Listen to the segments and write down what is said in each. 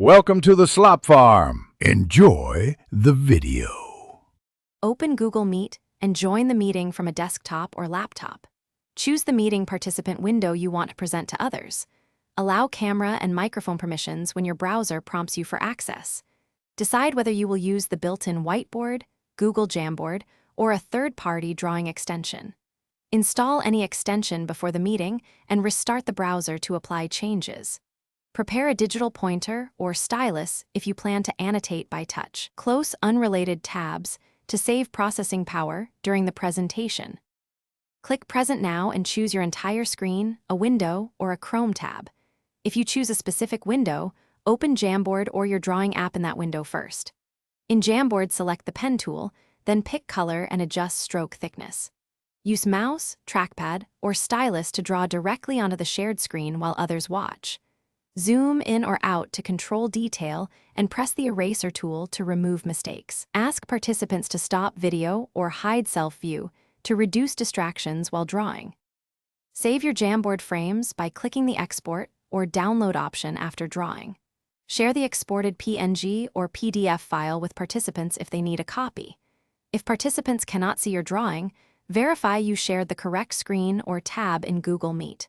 Welcome to the Slop Farm. Enjoy the video. Open Google Meet and join the meeting from a desktop or laptop. Choose the meeting participant window you want to present to others. Allow camera and microphone permissions when your browser prompts you for access. Decide whether you will use the built-in whiteboard, Google Jamboard, or a third-party drawing extension. Install any extension before the meeting and restart the browser to apply changes. Prepare a digital pointer or stylus if you plan to annotate by touch. Close unrelated tabs to save processing power during the presentation. Click Present Now and choose your entire screen, a window, or a Chrome tab. If you choose a specific window, open Jamboard or your drawing app in that window first. In Jamboard, select the pen tool, then pick color and adjust stroke thickness. Use mouse, trackpad, or stylus to draw directly onto the shared screen while others watch. Zoom in or out to control detail and press the eraser tool to remove mistakes. Ask participants to stop video or hide self-view to reduce distractions while drawing. Save your Jamboard frames by clicking the Export or Download option after drawing. Share the exported PNG or PDF file with participants if they need a copy. If participants cannot see your drawing, verify you shared the correct screen or tab in Google Meet.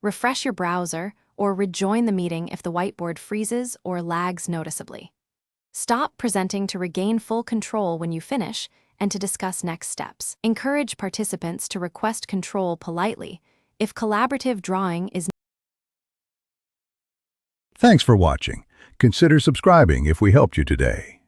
Refresh your browser or rejoin the meeting if the whiteboard freezes or lags noticeably. Stop presenting to regain full control when you finish and to discuss next steps. Encourage participants to request control politely if collaborative drawing is. Thanks for watching. Consider subscribing if we helped you today.